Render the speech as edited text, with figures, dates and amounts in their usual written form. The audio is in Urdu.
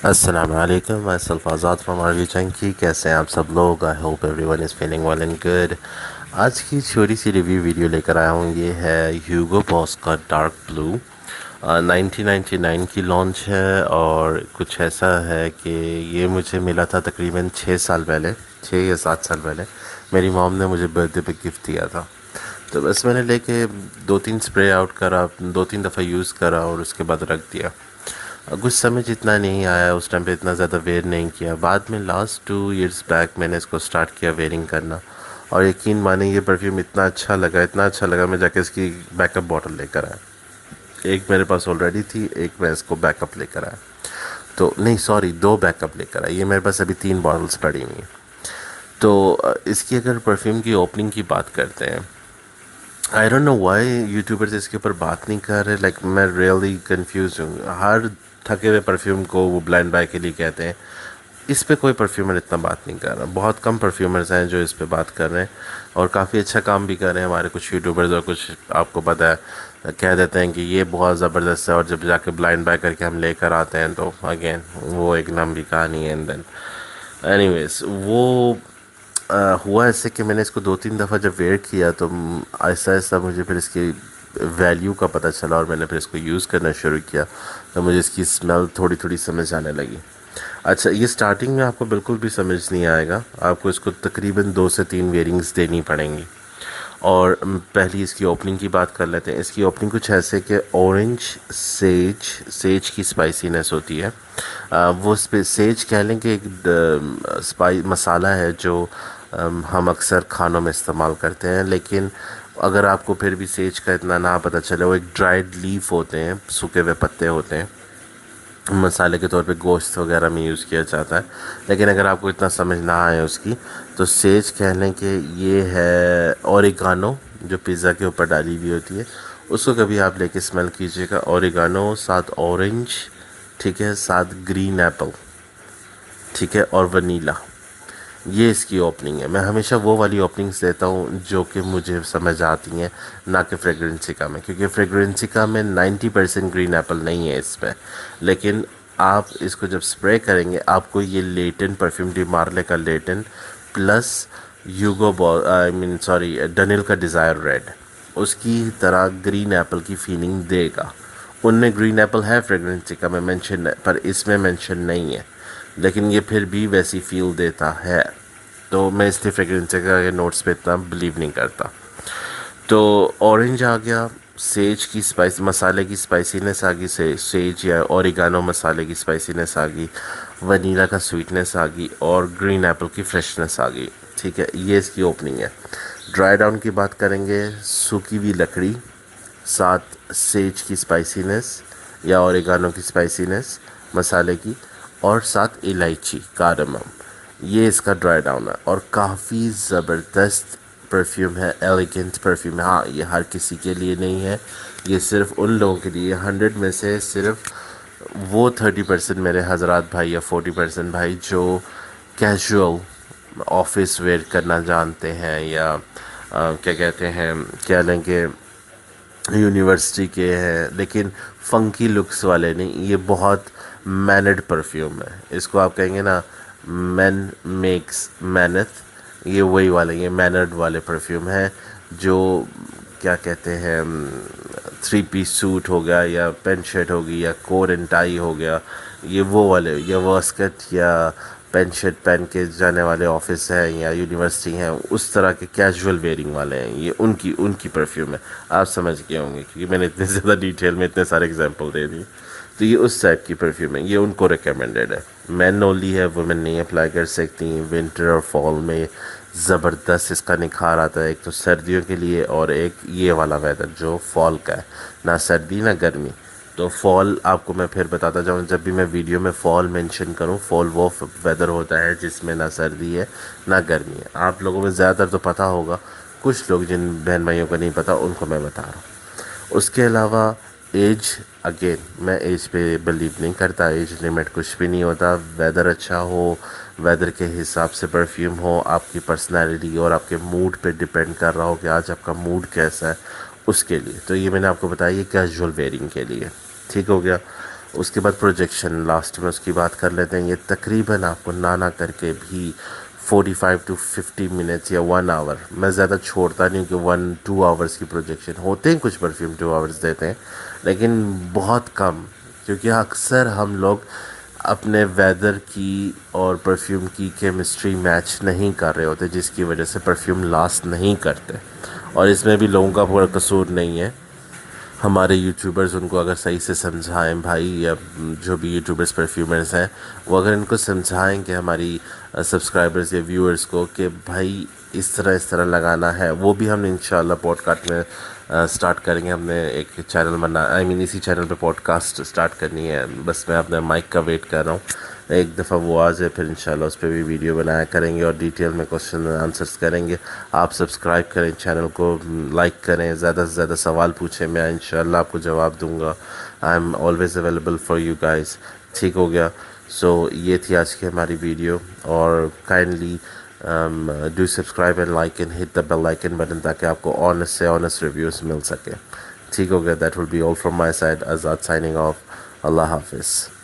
السلام علیکم میں سیلف آزاد فرام آرگی چنکی. کیسے ہیں آپ سب لوگ؟ I hope everyone is feeling well and good. آج کی چھوٹی سی ریویو ویڈیو لے کر آیا ہوں. یہ ہے ہیوگو باس کا ڈارک بلو. 1999 کی لانچ ہے اور کچھ ایسا ہے کہ یہ مجھے ملا تھا تقریباً 6 سال پہلے، 6 یا 7 سال پہلے. میری موم نے مجھے برتھ ڈے پہ گفٹ دیا تھا. تو بس میں نے لے کے 2-3 اسپرے آؤٹ کرا، 2-3 دفعہ یوز کرا اور اس کے بعد رکھ دیا. کچھ سمجھ اتنا نہیں آیا اس ٹائم پہ، اتنا زیادہ ویئر نہیں کیا. بعد میں لاسٹ 2 ایئرس بیک میں نے اس کو سٹارٹ کیا ویئرنگ کرنا، اور یقین مانیں یہ پرفیوم اتنا اچھا لگا، اتنا اچھا لگا میں جا کے اس کی بیک اپ باٹل لے کر آیا. ایک میرے پاس آلریڈی تھی، ایک میں اس کو بیک اپ لے کر آیا. تو نہیں سوری، 2 بیک اپ لے کر آیا. یہ میرے پاس ابھی 3 باٹلس پڑی ہوئی ہیں. تو اس کی اگر پرفیوم کی اوپننگ کی بات کرتے ہیں، I don't know why YouTubers اس کے اوپر بات نہیں کر رہے. لائک میں ریئلی کنفیوز ہوں. ہر تھکے ہوئے پرفیوم کو وہ بلائنڈ بائی کے لیے کہتے ہیں. اس پہ کوئی پرفیومر اتنا بات نہیں کر رہا. بہت کم پرفیومرز ہیں جو اس پہ بات کر رہے ہیں، اور کافی اچھا کام بھی کر رہے ہیں. ہمارے کچھ یوٹیوبرز اور کچھ آپ کو پتہ ہے کہہ دیتے ہیں کہ یہ بہت زبردست ہے، اور جب جا کے بلائنڈ بائی کر کے ہم لے کر آتے ہیں تو اگین وہ ایک لمبی کہانی ہے. اینڈ دین اینی ویز وہ ہوا ایسے کہ میں نے اس کو 2-3 دفعہ جب ویئر کیا تو آہستہ آہستہ مجھے پھر اس کی ویلیو کا پتہ چلا، اور میں نے پھر اس کو یوز کرنا شروع کیا تو مجھے اس کی اسمیل تھوڑی تھوڑی سمجھ آنے لگی. اچھا، یہ سٹارٹنگ میں آپ کو بالکل بھی سمجھ نہیں آئے گا. آپ کو اس کو تقریباً 2 سے 3 ویئرنگز دینی پڑیں گی. اور پہلی اس کی اوپننگ کی بات کر لیتے ہیں. اس کی اوپننگ کچھ ایسے کہ اورنج سیج کی اسپائسینس ہوتی ہے. وہ سیج کہہ لیں کہ ایک مسالہ ہے جو ہم اکثر کھانوں میں استعمال کرتے ہیں، لیکن اگر آپ کو پھر بھی سیج کا اتنا نہ پتہ چلے، وہ ایک ڈرائیڈ لیف ہوتے ہیں، سوکھے ہوئے پتے ہوتے ہیں، مسالے کے طور پہ گوشت وغیرہ میں یوز کیا جاتا ہے. لیکن اگر آپ کو اتنا سمجھ نہ آئے اس کی، تو سیج کہہ لیں کہ یہ ہے اوریگانو جو پیزا کے اوپر ڈالی ہوئی ہوتی ہے. اس کو کبھی آپ لے کے اسمیل کیجیے گا. اوریگانو، ساتھ اورنج، ٹھیک ہے، ساتھ گرین ایپل، ٹھیک ہے، اور ونیلا. یہ اس کی اوپننگ ہے. میں ہمیشہ وہ والی اوپننگز دیتا ہوں جو کہ مجھے سمجھ آتی ہیں، نہ کہ فریگرنسیکا میں، کیونکہ فریگرنسیکا میں 90% گرین ایپل نہیں ہے اس پہ. لیکن آپ اس کو جب سپرے کریں گے، آپ کو یہ لیٹن پرفیوم ڈی مارلے کا لیٹن پلس ڈنیل کا ڈیزائر ریڈ، اس کی طرح گرین ایپل کی فیلنگ دے گا. ان میں گرین ایپل ہے فریگرنسیکا میں مینشن ہے، پر اس میں مینشن نہیں ہے، لیکن یہ پھر بھی ویسی فیل دیتا ہے. تو میں اس لیے فریگرنسیکا کے نوٹس پہ اتنا بلیو نہیں کرتا. تو اورنج آ گیا، سیج کی مسالے کی اسپائسینس آ گئی، سیج یا اوریگانو مسالے کی اسپائسینس آ گئی، ونیلا کا سویٹنس آ گئی، اور گرین ایپل کی فریشنس آ گئی. ٹھیک ہے، یہ اس کی اوپننگ ہے. ڈرائی ڈاؤن کی بات کریں گے، سوکھی ہوئی لکڑی، ساتھ سیج کی اسپائسینس یا اوریگانو کی اسپائسینس مسالے کی، اور ساتھ الائچی کارڈمم. یہ اس کا ڈرائی ڈاؤن ہے، اور کافی زبردست پرفیوم ہے، ایلیگنٹ پرفیوم ہے. ہاں، یہ ہر کسی کے لیے نہیں ہے، یہ صرف ان لوگوں کے لیے. 100 میں سے صرف وہ 30% میرے حضرات بھائی یا 40% بھائی جو کیجول آفس ویئر کرنا جانتے ہیں، یا کیا کہتے ہیں، کیا لیں کہ یونیورسٹی کے ہیں، لیکن فنکی لکس والے نہیں. یہ بہت مینڈ پرفیوم ہے. اس کو آپ کہیں گے نا مین میکس مینتھ، یہ وہی والے، یہ مینرڈ والے پرفیوم ہیں. جو کیا کہتے ہیں، 3 پیس سوٹ ہو گیا، یا پینٹ شرٹ ہوگی، یا کور اینڈ ٹائی ہو گیا، یہ وہ والے، یا واسکٹ یا پینٹ شرٹ پہن کے جانے والے آفس ہیں یا یونیورسٹی ہیں، اس طرح کے کیجول ویئرنگ والے ہیں. یہ ان کی پرفیوم ہے. آپ سمجھ گئے ہوں گے کیونکہ میں نے اتنے زیادہ ڈیٹیل میں اتنے سارے ایگزامپل دے دی. تو یہ اس ٹائپ کی پرفیوم ہے، یہ ان کو ریکمینڈیڈ ہے. مین اونلی ہے، وومن نہیں اپلائی کر سکتی. ونٹر اور فال میں زبردست اس کا نکھار آتا ہے. ایک تو سردیوں کے لیے، اور ایک یہ والا ویدر جو فال کا ہے، نہ سردی نہ گرمی. تو فال آپ کو میں پھر بتاتا جاؤں، جب بھی میں ویڈیو میں فال مینشن کروں، فال وہ ویدر ہوتا ہے جس میں نہ سردی ہے نہ گرمی ہے. آپ لوگوں میں زیادہ تر تو پتہ ہوگا، کچھ لوگ جن بہن بھائیوں کو نہیں پتہ ان کو میں بتا رہا ہوں. اس کے علاوہ ایج، اگین میں ایج پہ بلیو نہیں کرتا. ایج لمٹ کچھ بھی نہیں ہوتا. ویدر اچھا ہو، ویدر کے حساب سے پرفیوم ہو، آپ کی پرسنالٹی اور آپ کے موڈ پہ ڈپینڈ کر رہا ہو کہ آج آپ کا موڈ کیسا ہے، اس کے لیے. تو یہ میں نے آپ کو بتایا، یہ کیجول ویئرنگ کے لیے. ٹھیک ہو گیا. اس کے بعد پروجیکشن لاسٹ میں اس کی بات کر لیتے ہیں. یہ تقریباً آپ کو نہ کر کے بھی 45 to 50 منٹس یا 1 آور. میں زیادہ چھوڑتا نہیں کہ 1-2 آورس کی پروجیکشن ہوتے ہیں. کچھ پرفیوم 2 آورس دیتے ہیں لیکن بہت کم, کیونکہ اکثر ہم لوگ اپنے ویدر کی اور پرفیوم کی کیمسٹری میچ نہیں کر رہے ہوتے, جس کی وجہ سے پرفیوم لاسٹ نہیں کرتے. اور اس میں بھی لوگوں کا پورا قصور نہیں ہے, ہمارے یوٹیوبرز ان کو اگر صحیح سے سمجھائیں بھائی, یا جو بھی یوٹیوبرز پرفیومرز ہیں وہ اگر ان کو سمجھائیں کہ ہماری سبسکرائبرز یا ویورز کو کہ بھائی اس طرح لگانا ہے, وہ بھی ہم انشاءاللہ پوڈ کاسٹ میں سٹارٹ کریں گے. ہم نے ایک چینل اسی چینل پہ پوڈ کاسٹ سٹارٹ کرنی ہے. بس میں اپنے مائک کا ویٹ کر رہا ہوں, ایک دفعہ وہ آ جائے پھر انشاءاللہ اس پہ بھی ویڈیو بنایا کریں گے اور ڈیٹیل میں کوشچن آنسرس کریں گے. آپ سبسکرائب کریں چینل کو, لائک کریں, زیادہ سے زیادہ سوال پوچھیں, میں انشاءاللہ آپ کو جواب دوں گا. I am always available for you guys. ٹھیک ہو گیا. سو یہ تھی آج کی ہماری ویڈیو, اور kindly do subscribe and like and hit the bell icon button تاکہ آپ کو آنیسٹ سے آنیسٹ ریویوز مل سکے. ٹھیک ہو گیا. That will be all from my side. Azad signing off. اللہ حافظ.